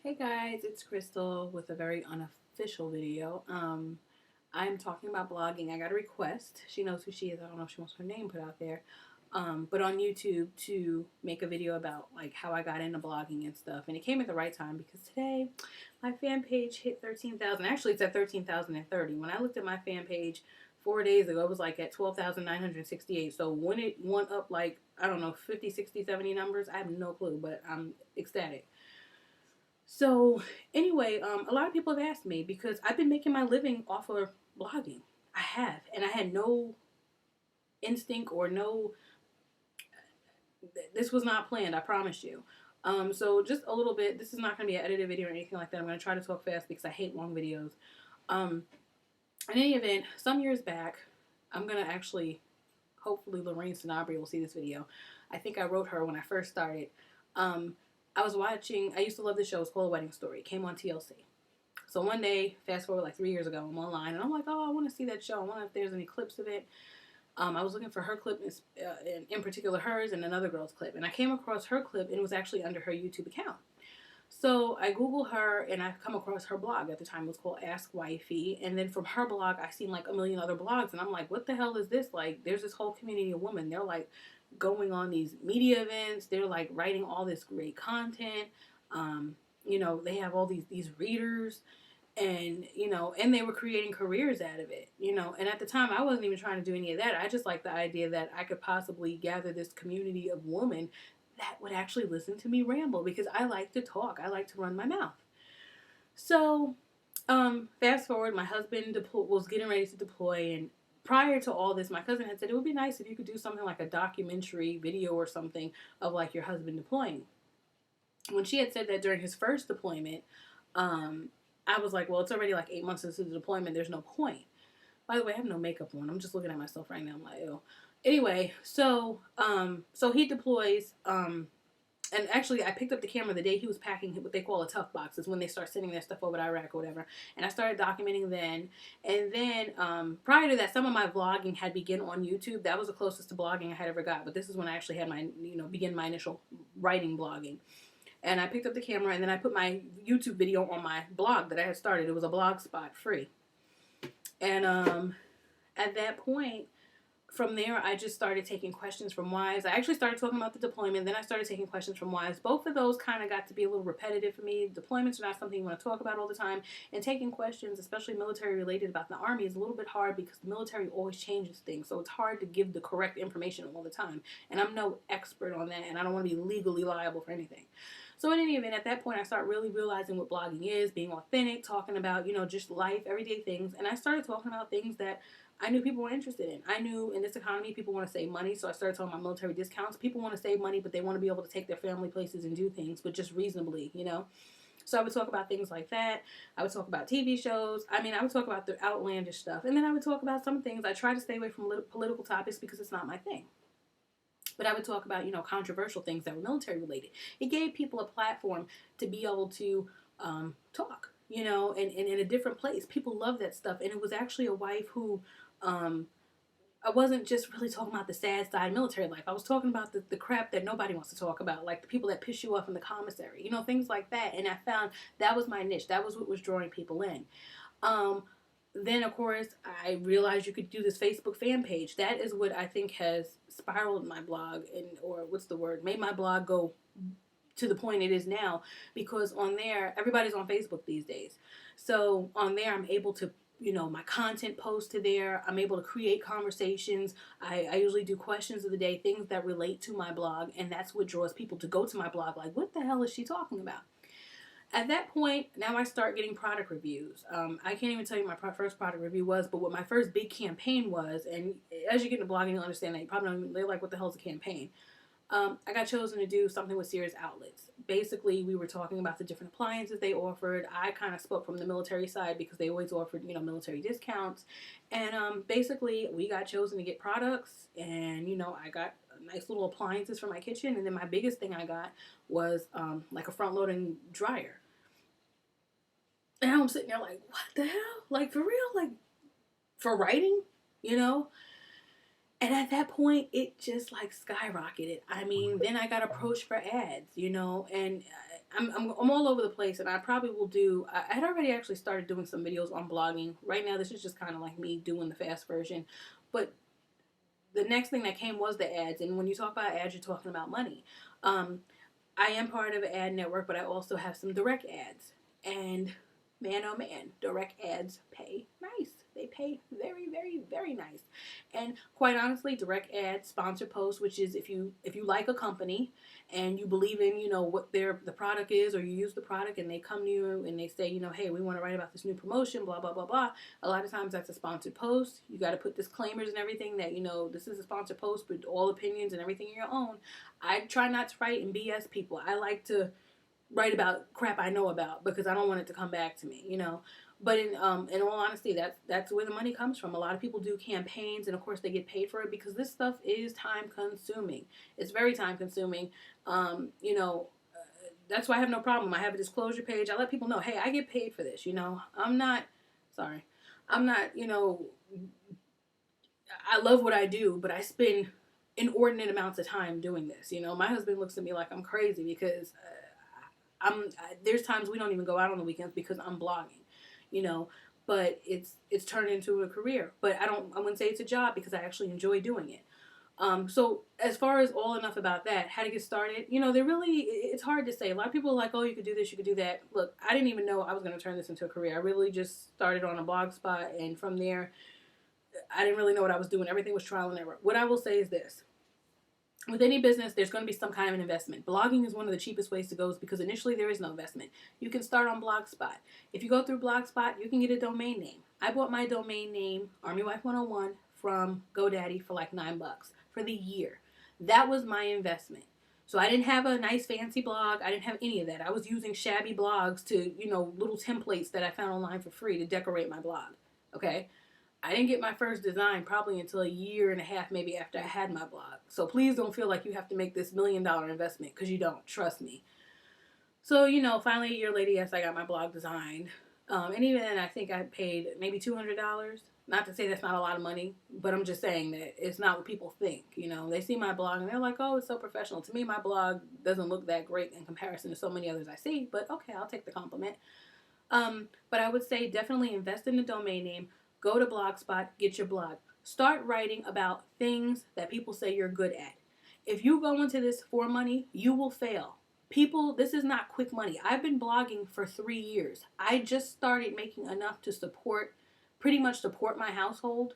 Hey guys, it's Crystal with a very unofficial video. I'm talking about blogging. I got a request. She knows who she is. I don't know if she wants her name put out there. But on YouTube to make a video about like how I got into blogging and stuff. And it came at the right time because today my fan page hit 13,000. Actually, it's at 13,030. When I looked at my fan page 4 days ago, it was like at 12,968. So when it went up like, I don't know, 50, 60, 70 numbers, I have no clue, but I'm ecstatic. So anyway, a lot of people have asked me because I've been making my living off of blogging. I have, and I had no instinct or no. This was not planned. I promise you. So just a little bit. This is not going to be an edited video or anything like that. I'm going to try to talk fast because I hate long videos. Um, in any event, some years back, I'm going to actually, hopefully, Lorraine Sanabria will see this video. I think I wrote her when I first started. Um, I was watching. I used to love this show. It's called A Wedding Story. It came on TLC. So one day, fast forward like 3 years ago, I'm online and I'm like, oh, I want to see that show. I wonder if there's any clips of it. I was looking for her clip, in particular hers, and another girl's clip. And I came across her clip and it was actually under her YouTube account. So I Google her and I come across her blog. At the time it was called Ask Wifey. And then from her blog, I seen like a million other blogs. And I'm like, what the hell is this? Like, there's this whole community of women. They're like going on these media events. They're like writing all this great content. They have all these readers and they were creating careers out of it, and at the time I wasn't even trying to do any of that. I just liked the idea that I could possibly gather this community of women that would actually listen to me ramble because I like to talk. I like to run my mouth. So fast forward, my husband was getting ready to deploy, and prior to all this my cousin had said it would be nice if you could do something like a documentary video or something of like your husband deploying. When she had said that during his first deployment, um, I was like, well, it's already like 8 months into the deployment. There's no point. By the way, I have no makeup on. I'm just looking at myself right now. I'm like, ew. Anyway, so he deploys. And actually, I picked up the camera the day he was packing what they call a tough box. Is when they start sending their stuff over to Iraq or whatever. And I started documenting then. And then prior to that, some of my vlogging had begun on YouTube. That was the closest to blogging I had ever got. But this is when I actually had begin my initial writing blogging. And I picked up the camera and then I put my YouTube video on my blog that I had started. It was a blog spot free. And at that point, from there, I just started taking questions from wives. I actually started talking about the deployment. Then I started taking questions from wives. Both of those kind of got to be a little repetitive for me. Deployments are not something you want to talk about all the time. And taking questions, especially military related about the Army, is a little bit hard because the military always changes things. So it's hard to give the correct information all the time. And I'm no expert on that. And I don't want to be legally liable for anything. So in any event, at that point, I started really realizing what blogging is, being authentic, talking about, just life, everyday things. And I started talking about things that I knew people were interested in. I knew in this economy, people want to save money. So I started talking about military discounts. People want to save money, but they want to be able to take their family places and do things, but just reasonably. So I would talk about things like that. I would talk about TV shows. I would talk about the outlandish stuff. And then I would talk about some things. I try to stay away from political topics because it's not my thing. But I would talk about, controversial things that were military related. It gave people a platform to be able to talk, and in a different place. People love that stuff. And it was actually a wife who, I wasn't just really talking about the sad side of military life. I was talking about the crap that nobody wants to talk about, like the people that piss you off in the commissary, things like that. And I found that was my niche. That was what was drawing people in. Then, of course, I realized you could do this Facebook fan page. That is what I think has spiraled my blog, made my blog go to the point it is now, because on there, everybody's on Facebook these days. So on there, I'm able to, my content post to there. I'm able to create conversations. I usually do questions of the day, things that relate to my blog, and that's what draws people to go to my blog. Like, what the hell is she talking about? At that point, now I start getting product reviews. I can't even tell you what my first product review was, but what my first big campaign was, and as you get into blogging, you'll understand that you probably don't even, they're like, what the hell is a campaign? I got chosen to do something with Sears Outlets. Basically, we were talking about the different appliances they offered. I kind of spoke from the military side because they always offered, military discounts. And basically, we got chosen to get products, and, I got nice little appliances for my kitchen. And then my biggest thing I got was like a front-loading dryer. And I'm sitting there like, what the hell? Like, for real? Like, for writing? You know? And at that point, it just like skyrocketed. Then I got approached for ads, and I'm all over the place, and I probably will do. I had already actually started doing some videos on blogging. Right now, this is just kind of like me doing the fast version, but the next thing that came was the ads. And when you talk about ads, you're talking about money. Um, I am part of an ad network, but I also have some direct ads. And man, oh man, direct ads pay nice. They pay very, very, very nice. And quite honestly, direct ads, sponsor posts, which is if you like a company and you believe in what the product is, or you use the product and they come to you and they say hey, we want to write about this new promotion, blah blah blah blah. A lot of times that's a sponsored post. You got to put disclaimers and everything that this is a sponsored post, but all opinions and everything are your own. I try not to write and BS people. I like to write about crap I know about because I don't want it to come back to me. But in all honesty, that's where the money comes from. A lot of people do campaigns, and of course they get paid for it because this stuff is time consuming. It's very time consuming. That's why I have no problem. I have a disclosure page. I let people know, hey, I get paid for this. I'm not sorry. I'm not. I love what I do, but I spend inordinate amounts of time doing this. My husband looks at me like I'm crazy because there's times we don't even go out on the weekends because I'm blogging. But it's turned into a career. But I wouldn't say it's a job because I actually enjoy doing it. So as far as all enough about that, how to get started, it's hard to say. A lot of people are like, oh, you could do this, you could do that. Look, I didn't even know I was going to turn this into a career. I really just started on a blog spot, and from there, I didn't really know what I was doing. Everything was trial and error. What I will say is this. With any business, there's going to be some kind of an investment. Blogging is one of the cheapest ways to go because initially there is no investment. You can start on Blogspot. If you go through Blogspot, you can get a domain name. I bought my domain name, ArmyWife101, from GoDaddy for like $9 for the year. That was my investment. So I didn't have a nice fancy blog. I didn't have any of that. I was using shabby blogs to, little templates that I found online for free to decorate my blog. Okay? I didn't get my first design probably until a year and a half, maybe after I had my blog. So please don't feel like you have to make this $1 million investment because you don't. Trust me. So, finally a year later, yes, I got my blog designed. And even then, I think I paid maybe $200. Not to say that's not a lot of money, but I'm just saying that it's not what people think. They see my blog and they're like, oh, it's so professional. To me, my blog doesn't look that great in comparison to so many others I see, but okay, I'll take the compliment. But I would say definitely invest in the domain name. Go to Blogspot, get your blog. Start writing about things that people say you're good at. If you go into this for money, you will fail. People, this is not quick money. I've been blogging for 3 years. I just started making enough to pretty much support my household,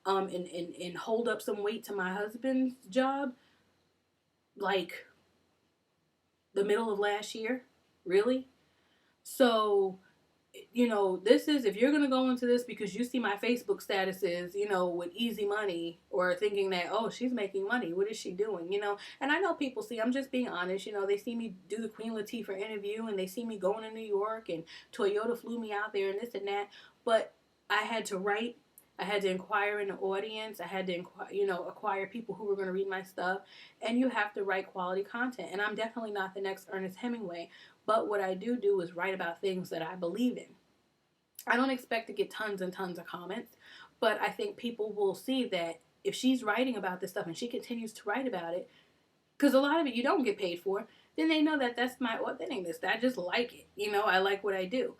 and hold up some weight to my husband's job, like the middle of last year. Really? So this is, if you're going to go into this because you see my Facebook statuses, with easy money, or thinking that, oh, she's making money, what is she doing, and I know people see, I'm just being honest, they see me do the Queen Latifah interview, and they see me going to New York, and Toyota flew me out there, and this and that, but I had to write, I had to inquire in the audience, I had to acquire people who were going to read my stuff, and you have to write quality content, and I'm definitely not the next Ernest Hemingway. But what I do is write about things that I believe in. I don't expect to get tons and tons of comments, but I think people will see that if she's writing about this stuff and she continues to write about it, because a lot of it you don't get paid for, then they know that that's my authentic. I just like it. I like what I do.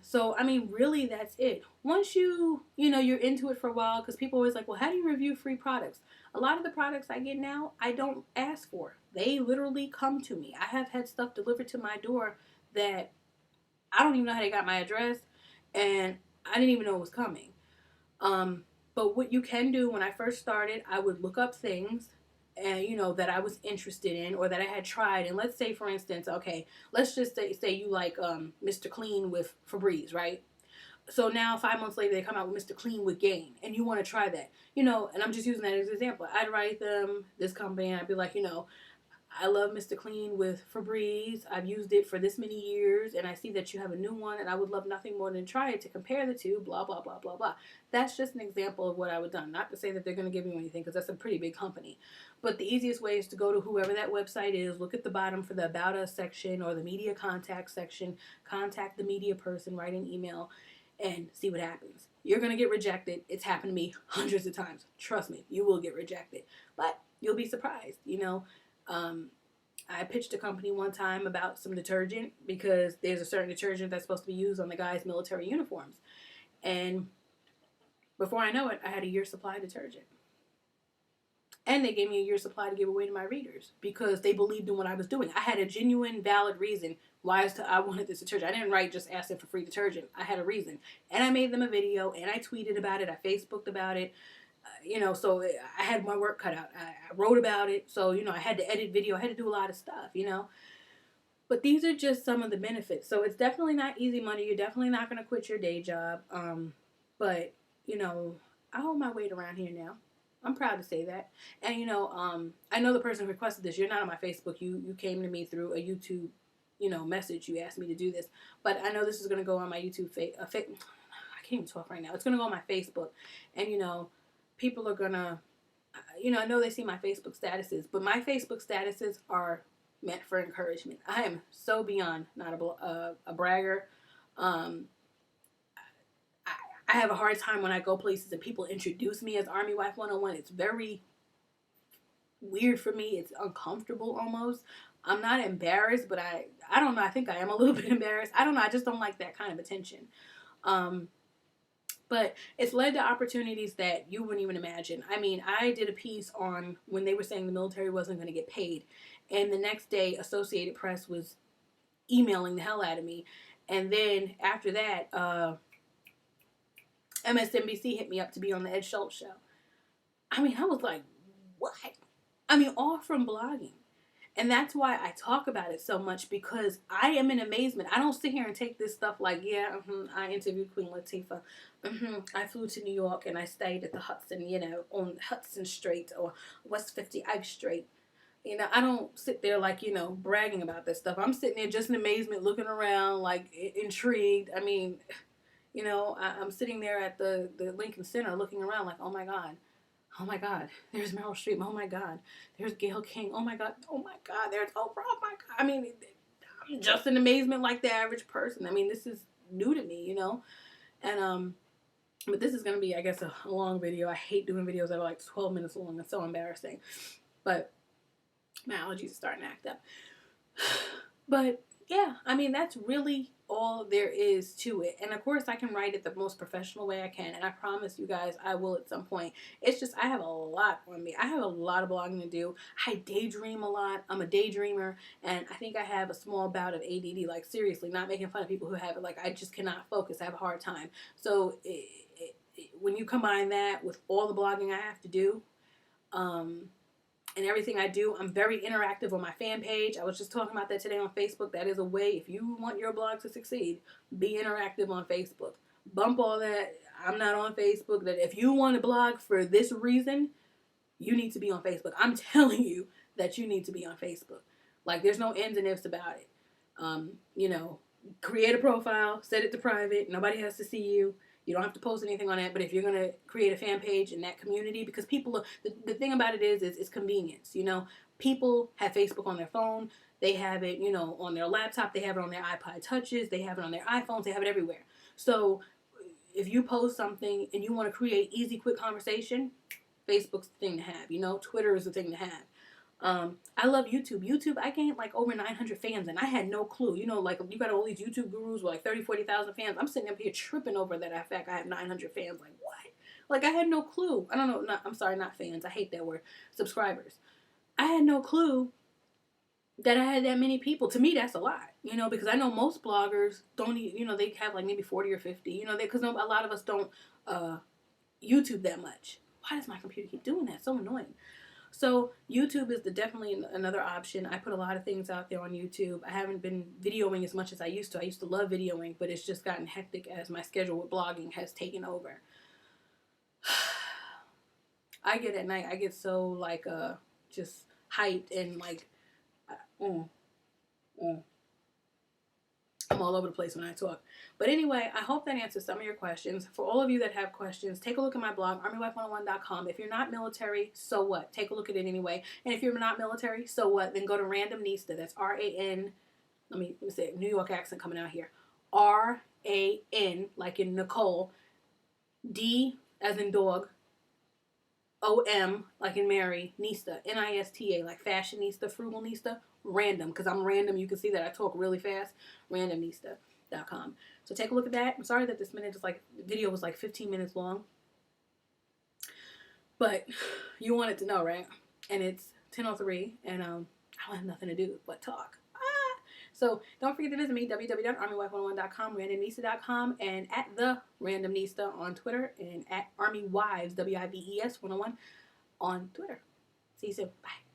So, I mean, really, that's it. Once you're into it for a while, because people always like, well, how do you review free products? A lot of the products I get now, I don't ask for. They literally come to me. I have had stuff delivered to my door that I don't even know how they got my address, and I didn't even know it was coming. But what you can do, when I first started, I would look up things and that I was interested in or that I had tried. And let's say, for instance, okay, let's just say you like Mr. Clean with Febreze, right? So now 5 months later they come out with Mr. Clean with Gain, and you want to try that, and I'm just using that as an example. I'd write them, this company, and I'd be like, I love Mr. Clean with Febreze. I've used it for this many years, and I see that you have a new one, and I would love nothing more than try it to compare the two, blah, blah, blah, blah, blah. That's just an example of what I would have done. Not to say that they're going to give you anything, because that's a pretty big company. But the easiest way is to go to whoever that website is, look at the bottom for the About Us section or the Media Contact section, contact the media person, write an email, and see what happens. You're going to get rejected. It's happened to me hundreds of times. Trust me, you will get rejected. But you'll be surprised, I pitched a company one time about some detergent because there's a certain detergent that's supposed to be used on the guys' military uniforms. And before I know it, I had a year's supply of detergent. And they gave me a year's supply to give away to my readers because they believed in what I was doing. I had a genuine, valid reason why I wanted this detergent. I didn't write just asking for free detergent. I had a reason. And I made them a video, and I tweeted about it. I Facebooked about it. So I had my work cut out. I wrote about it. So, I had to edit video. I had to do a lot of stuff, But these are just some of the benefits. So it's definitely not easy money. You're definitely not going to quit your day job. But, I hold my weight around here now. I'm proud to say that. And, I know the person who requested this. You're not on my Facebook. You came to me through a YouTube, message. You asked me to do this. But I know this is going to go on my YouTube I can't even talk right now. It's going to go on my Facebook. And, people are going to, I know they see my Facebook statuses. But my Facebook statuses are meant for encouragement. I am so beyond not a bragger. I have a hard time when I go places and people introduce me as Army Wife 101. It's very weird for me. It's uncomfortable almost. I'm not embarrassed, but I don't know. I think I am a little bit embarrassed. I don't know. I just don't like that kind of attention. But it's led to opportunities that you wouldn't even imagine. I mean, I did a piece on when they were saying the military wasn't going to get paid. And the next day, Associated Press was emailing the hell out of me. And then after that, MSNBC hit me up to be on the Ed Schultz show. I mean, I was like, what? I mean, all from blogging. And that's why I talk about it so much, because I am in amazement. I don't sit here and take this stuff like, I interviewed Queen Latifah. I flew to New York and I stayed at the Hudson, on Hudson Strait or West 50 Ice Strait. I don't sit there like, bragging about this stuff. I'm sitting there just in amazement, looking around, like intrigued. I mean, I'm sitting there at the Lincoln Center looking around like, oh my God, there's Meryl Streep. Oh my God, there's Gayle King. Oh my God, there's Oprah. Oh my God. I mean, I'm just in amazement like the average person. I mean, this is new to me, And, but this is going to be, I guess, a long video. I hate doing videos that are like 12 minutes long. It's so embarrassing. But my allergies are starting to act up. But yeah, I mean, that's really all there is to it. And of course, I can write it the most professional way I can. And I promise you guys, I will at some point. It's just, I have a lot on me. I have a lot of blogging to do. I daydream a lot. I'm a daydreamer. And I think I have a small bout of ADD. Like, seriously, not making fun of people who have it. Like, I just cannot focus. I have a hard time. So, when you combine that with all the blogging I have to do, and everything I do, I'm very interactive on my fan page. I was just talking about that today on Facebook. That is a way, if you want your blog to succeed, be interactive on Facebook. Bump all that, I'm not on Facebook. That if you want to blog for this reason, you need to be on Facebook. I'm telling you that you need to be on Facebook. Like, there's no ends and ifs about it. Create a profile, set it to private. Nobody has to see you. You don't have to post anything on it, but if you're going to create a fan page in that community, because people, the thing about it is it's convenience, People have Facebook on their phone. They have it, on their laptop. They have it on their iPod touches. They have it on their iPhones. They have it everywhere. So if you post something and you want to create easy, quick conversation, Facebook's the thing to have, Twitter is the thing to have. I love YouTube. YouTube, I gained like over 900 fans, and I had no clue. Like, you got all these YouTube gurus with like 30, 40,000 fans. I'm sitting up here tripping over that fact I have 900 fans. Like, what? Like, I had no clue. I don't know. I'm sorry, not fans. I hate that word. Subscribers. I had no clue that I had that many people. To me, that's a lot, because I know most bloggers don't, they have like maybe 40 or 50, because a lot of us don't YouTube that much. Why does my computer keep doing that? So annoying. So YouTube is definitely another option. I put a lot of things out there on YouTube. I haven't been videoing as much as I used to. I used to love videoing, but it's just gotten hectic as my schedule with blogging has taken over. I get at night, I get so like just hyped and like I'm all over the place when I talk. But anyway, I hope that answers some of your questions. For all of you that have questions, take a look at my blog, armywife101.com. If you're not military, so what? Take a look at it anyway. And if you're not military, so what? Then go to Random Nista. That's R-A-N, let me say it, New York accent coming out here. R-A-N, like in Nicole, D as in dog, O-M, like in Mary, Nista, N-I-S-T-A, like fashionista, frugalnista, random, because I'm random. You can see that I talk really fast. Randomnista.com. So take a look at that. I'm sorry that this video was like 15 minutes long. But you wanted to know, right? And it's 10:03, and I don't have nothing to do but talk. So don't forget to visit me, www.armywife101.com, randomnista.com, and at the randomnista on Twitter, and at armywives, WIVES 101 on Twitter. See you soon. Bye.